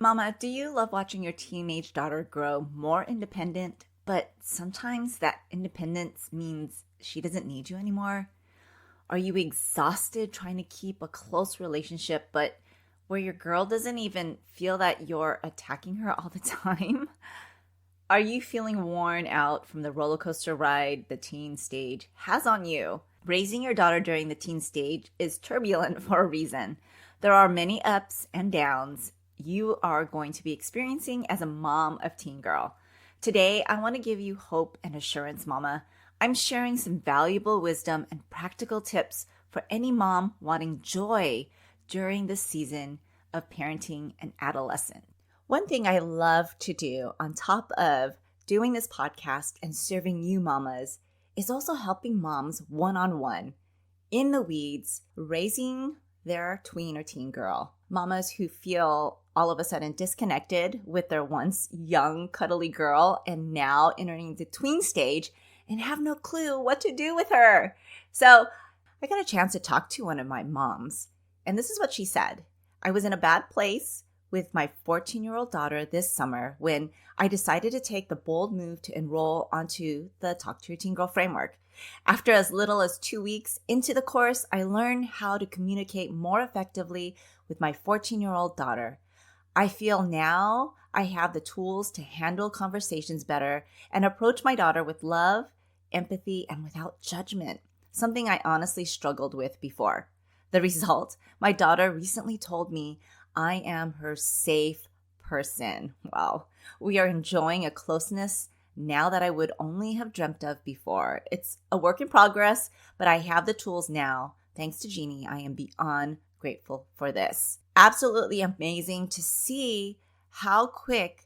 Mama, do you love watching your teenage daughter grow more independent, but sometimes that independence means she doesn't need you anymore? Are you exhausted trying to keep a close relationship, but where your girl doesn't even feel that you're attacking her all the time? Are you feeling worn out from the roller coaster ride the teen stage has on you? Raising your daughter during the teen stage is turbulent for a reason. There are many ups and downs you are going to be experiencing as a mom of teen girl. Today, I want to give you hope and assurance, Mama. I'm sharing some valuable wisdom and practical tips for any mom wanting joy during this season of parenting an adolescent. One thing I love to do on top of doing this podcast and serving you mamas is also helping moms one-on-one in the weeds, raising their tween or teen girl. Mamas who feel all of a sudden disconnected with their once young, cuddly girl and now entering the tween stage and have no clue what to do with her. So I got a chance to talk to one of my moms, and this is what she said. I was in a bad place with my 14-year-old daughter this summer when I decided to take the bold move to enroll onto the Talk to Your Teen Girl framework. After as little as 2 weeks into the course, I learned how to communicate more effectively with my 14-year-old daughter. I feel now I have the tools to handle conversations better and approach my daughter with love, empathy, and without judgment, something I honestly struggled with before. The result, my daughter recently told me I am her safe person. Wow, we are enjoying a closeness now that I would only have dreamt of before. It's a work in progress, but I have the tools now. Thanks to Jeannie, I am beyond grateful for this. Absolutely amazing to see how quick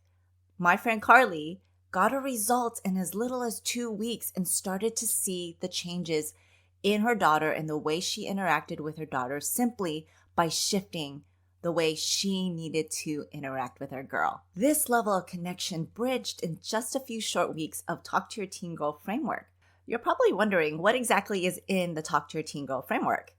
my friend Carly got a result in as little as 2 weeks and started to see the changes in her daughter and the way she interacted with her daughter simply by shifting the way she needed to interact with her girl. This level of connection bridged in just a few short weeks of Talk to Your Teen Girl framework. You're probably wondering what exactly is in the Talk to Your Teen Girl framework.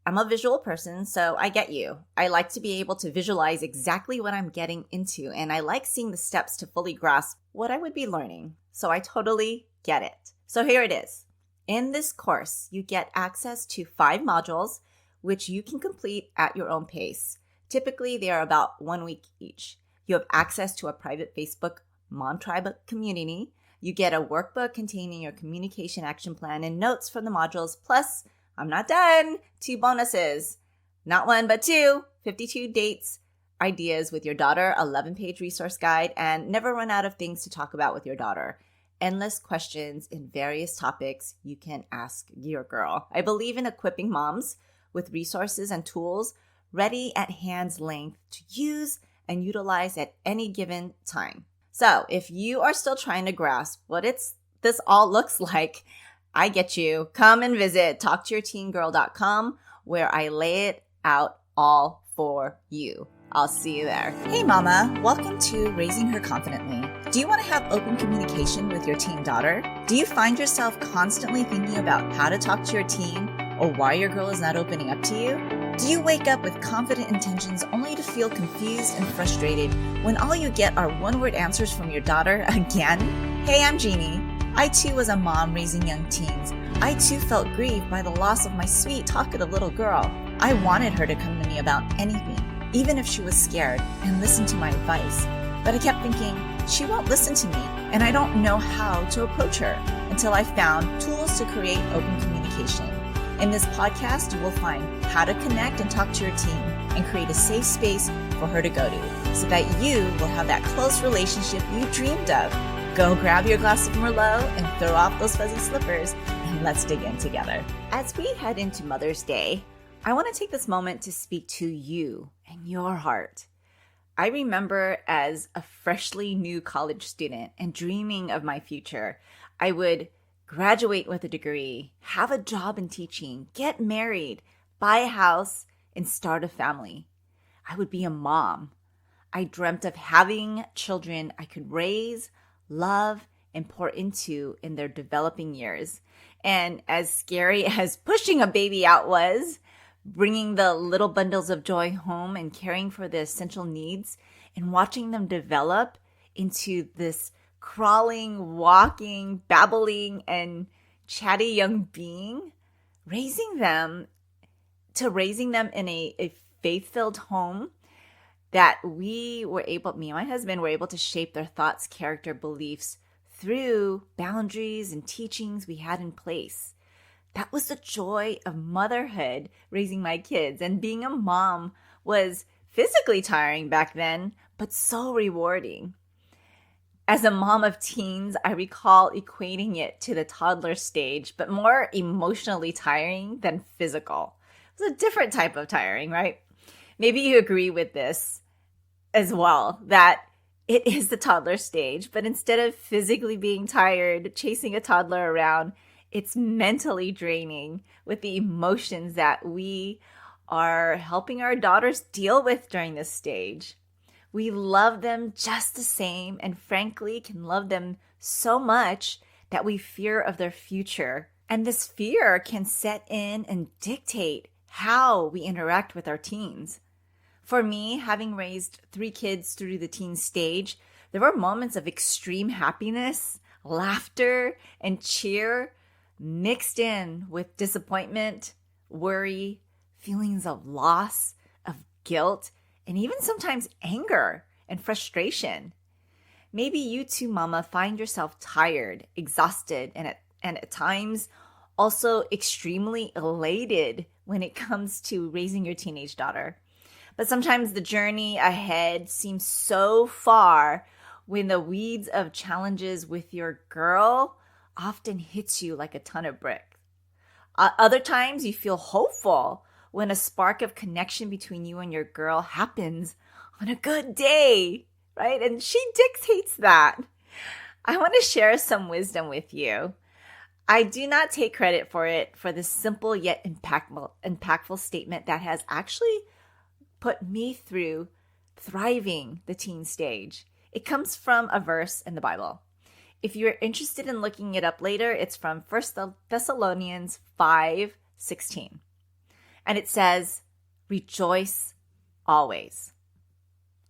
I'm a visual person, so I get you. I like to be able to visualize exactly what I'm getting into, and I like seeing the steps to fully grasp what I would be learning. So I totally get it. So here it is. In this course, you get access to 5 modules, which you can complete at your own pace. Typically, they are about 1 week each. You have access to a private Facebook Mom Tribe community. You get a workbook containing your communication action plan and notes from the modules. Plus, I'm not done, 2 bonuses. Not 1, but 2, 52 dates, ideas with your daughter, 11-page resource guide, and never run out of things to talk about with your daughter. Endless questions in various topics you can ask your girl. I believe in equipping moms with resources and tools ready at hand's length to use and utilize at any given time. So if you are still trying to grasp what this all looks like, I get you. Come and visit talktoyourteengirl.com where I lay it out all for you. I'll see you there. Hey mama, welcome to Raising Her Confidently. Do you want to have open communication with your teen daughter? Do you find yourself constantly thinking about how to talk to your teen or why your girl is not opening up to you? Do you wake up with confident intentions only to feel confused and frustrated when all you get are one-word answers from your daughter again? Hey, I'm Jeannie. I too was a mom raising young teens. I too felt grieved by the loss of my sweet, talkative little girl. I wanted her to come to me about anything, even if she was scared, and listen to my advice. But I kept thinking, she won't listen to me, and I don't know how to approach her until I found tools to create open communication. In this podcast, you will find how to connect and talk to your teen and create a safe space for her to go to so that you will have that close relationship you dreamed of. Go grab your glass of Merlot and throw off those fuzzy slippers and let's dig in together. As we head into Mother's Day, I want to take this moment to speak to you and your heart. I remember as a freshly new college student and dreaming of my future, I would graduate with a degree, have a job in teaching, get married, buy a house, and start a family. I would be a mom. I dreamt of having children I could raise, love, and pour into in their developing years. And as scary as pushing a baby out was, bringing the little bundles of joy home and caring for the essential needs and watching them develop into this crawling, walking, babbling, and chatty young being, raising them in a faith-filled home that me and my husband were able to shape their thoughts, character, beliefs through boundaries and teachings we had in place. That was the joy of motherhood, raising my kids. And being a mom was physically tiring back then, but so rewarding. As a mom of teens, I recall equating it to the toddler stage, but more emotionally tiring than physical. It was a different type of tiring, right? Maybe you agree with this as well, that it is the toddler stage, but instead of physically being tired, chasing a toddler around, it's mentally draining with the emotions that we are helping our daughters deal with during this stage. We love them just the same, and frankly can love them so much that we fear of their future. And this fear can set in and dictate how we interact with our teens. For me, having raised 3 kids through the teen stage, there were moments of extreme happiness, laughter, and cheer mixed in with disappointment, worry, feelings of loss, of guilt, and even sometimes anger and frustration. Maybe you too, mama, find yourself tired, exhausted, and at times also extremely elated when it comes to raising your teenage daughter. But sometimes the journey ahead seems so far when the weeds of challenges with your girl often hits you like a ton of bricks. Other times you feel hopeful when a spark of connection between you and your girl happens on a good day, right? And she dictates that. I want to share some wisdom with you. I do not take credit for it, for this simple yet impactful statement that has actually put me through thriving the teen stage. It comes from a verse in the Bible. If you're interested in looking it up later, it's from 1 Thessalonians 5:16. And it says, rejoice always.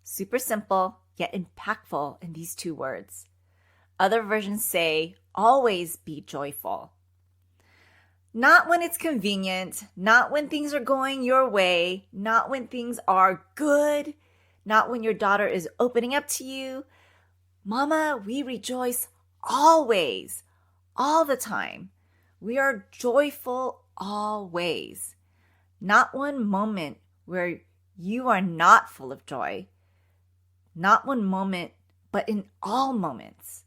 Super simple, yet impactful in these 2 words. Other versions say, always be joyful. Not when it's convenient, not when things are going your way, not when things are good, not when your daughter is opening up to you. Mama, we rejoice always, all the time. We are joyful always. Not one moment where you are not full of joy. Not one moment, but in all moments.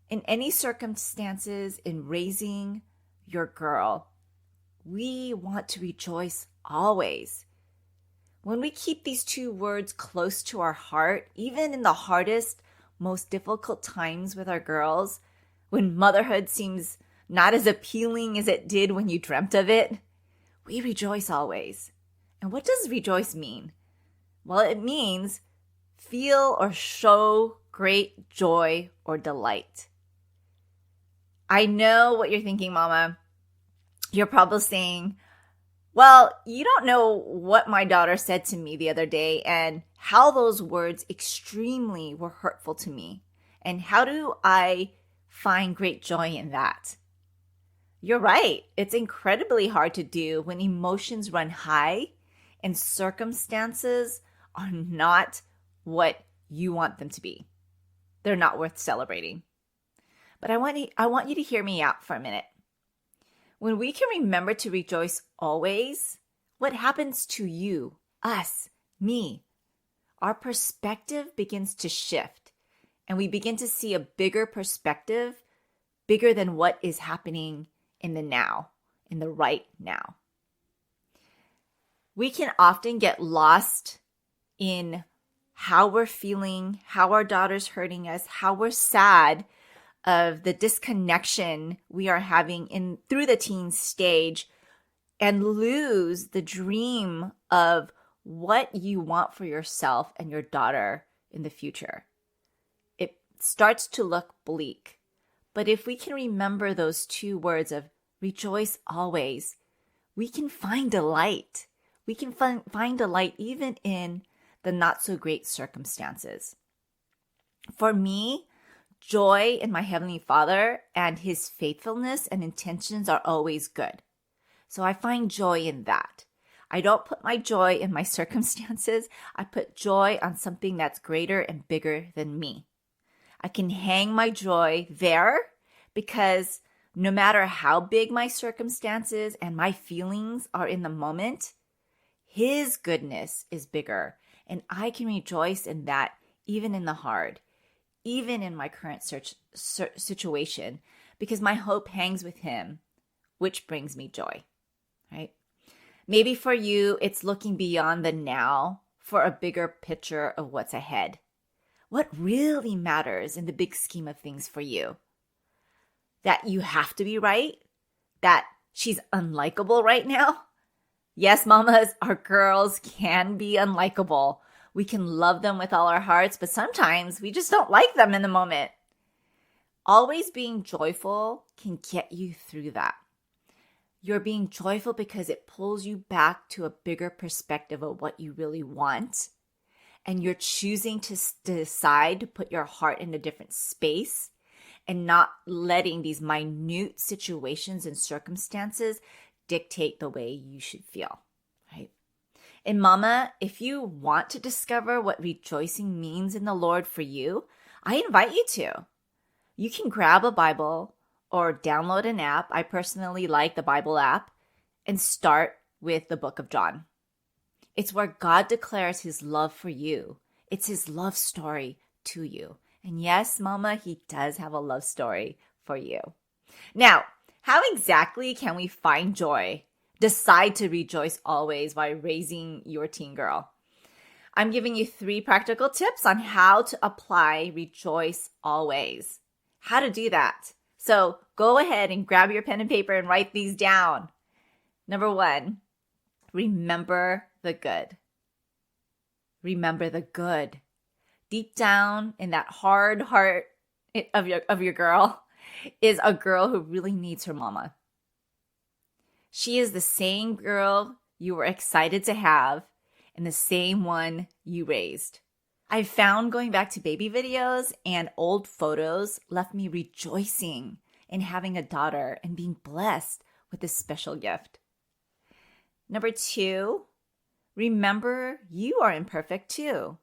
In any circumstances in raising your girl, we want to rejoice always. When we keep these 2 words close to our heart, even in the hardest, most difficult times with our girls, when motherhood seems not as appealing as it did when you dreamt of it, we rejoice always. And what does rejoice mean? Well, it means feel or show great joy or delight. I know what you're thinking, mama. You're probably saying, well, you don't know what my daughter said to me the other day and how those words extremely were hurtful to me. And how do I find great joy in that? You're right. It's incredibly hard to do when emotions run high and circumstances are not what you want them to be. They're not worth celebrating. But I want you to hear me out for a minute. When we can remember to rejoice always, what happens to you, us, me? Our perspective begins to shift, and we begin to see a bigger perspective, bigger than what is happening in the now, in the right now. We can often get lost in how we're feeling, how our daughter's hurting us, how we're sad of the disconnection we are having through the teen stage, and lose the dream of what you want for yourself and your daughter in the future. It starts to look bleak. But if we can remember those 2 words of rejoice always, we can find delight. We can find delight even in the not so great circumstances. For me, joy in my Heavenly Father and His faithfulness and intentions are always good. So I find joy in that. I don't put my joy in my circumstances. I put joy on something that's greater and bigger than me. I can hang my joy there because no matter how big my circumstances and my feelings are in the moment, His goodness is bigger. And I can rejoice in that even in the hard, even in my current situation, because my hope hangs with Him, which brings me joy, right? Maybe for you, it's looking beyond the now for a bigger picture of what's ahead. What really matters in the big scheme of things for you? That you have to be right? That she's unlikable right now? Yes, mamas, our girls can be unlikable. We can love them with all our hearts, but sometimes we just don't like them in the moment. Always being joyful can get you through that. You're being joyful because it pulls you back to a bigger perspective of what you really want. And you're choosing to decide to put your heart in a different space and not letting these minute situations and circumstances dictate the way you should feel, right? And mama, if you want to discover what rejoicing means in the Lord for you, I invite you to. You can grab a Bible or download an app. I personally like the Bible app, and start with the book of John. It's where God declares His love for you. It's His love story to you. And yes, mama, He does have a love story for you. Now, how exactly can we find joy? Decide to rejoice always while raising your teen girl. I'm giving you 3 practical tips on how to apply rejoice always. How to do that. So go ahead and grab your pen and paper and write these down. Number 1, remember the good. Remember the good. Deep down in that hard heart of your girl is a girl who really needs her mama. She is the same girl you were excited to have and the same one you raised. I've found going back to baby videos and old photos left me rejoicing in having a daughter and being blessed with this special gift. Number 2, remember you are imperfect too.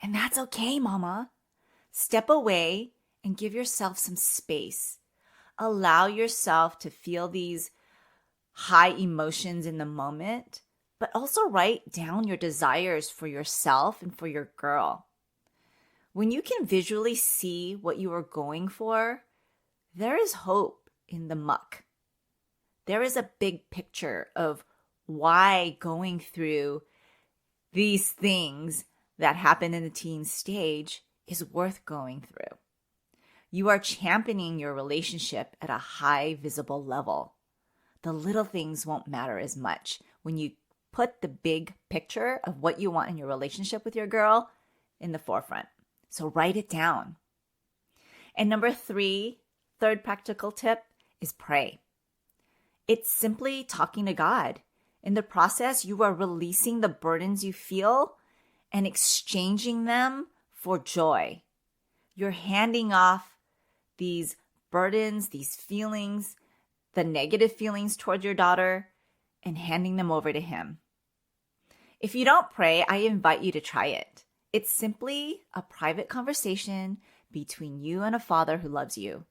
And that's okay, mama. Step away and give yourself some space. Allow yourself to feel these high emotions in the moment, but also write down your desires for yourself and for your girl. When you can visually see what you are going for, there is hope in the muck. There is a big picture of why going through these things that happen in the teen stage is worth going through. You are championing your relationship at a high visible level. The little things won't matter as much when you put the big picture of what you want in your relationship with your girl in the forefront. So write it down. And number 3, third practical tip is pray. It's simply talking to God. In the process, you are releasing the burdens you feel and exchanging them for joy. You're handing off these burdens, these feelings, the negative feelings toward your daughter, and handing them over to Him. If you don't pray, I invite you to try it. It's simply a private conversation between you and a Father who loves you.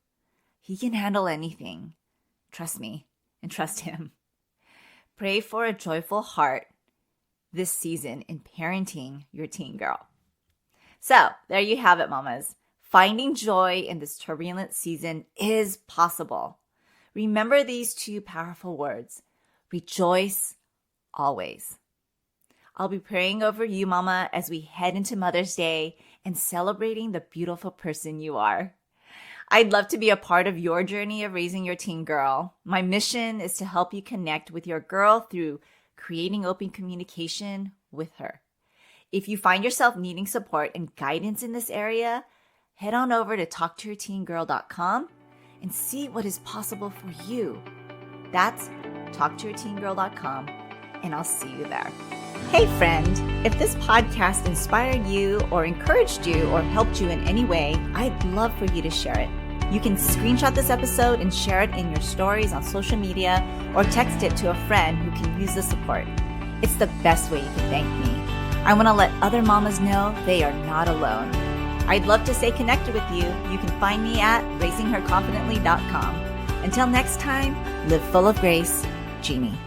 He can handle anything. Trust me and trust Him. Pray for a joyful heart this season in parenting your teen girl. So there you have it, mamas. Finding joy in this turbulent season is possible. Remember these 2 powerful words: rejoice always. I'll be praying over you, mama, as we head into Mother's Day and celebrating the beautiful person you are. I'd love to be a part of your journey of raising your teen girl. My mission is to help you connect with your girl through creating open communication with her. If you find yourself needing support and guidance in this area, head on over to talktoyourteengirl.com and see what is possible for you. That's talktoyourteengirl.com, and I'll see you there. Hey friend, if this podcast inspired you or encouraged you or helped you in any way, I'd love for you to share it. You can screenshot this episode and share it in your stories on social media or text it to a friend who can use the support. It's the best way you can thank me. I want to let other mamas know they are not alone. I'd love to stay connected with you. You can find me at raisingherconfidently.com. Until next time, live full of grace, Jeannie.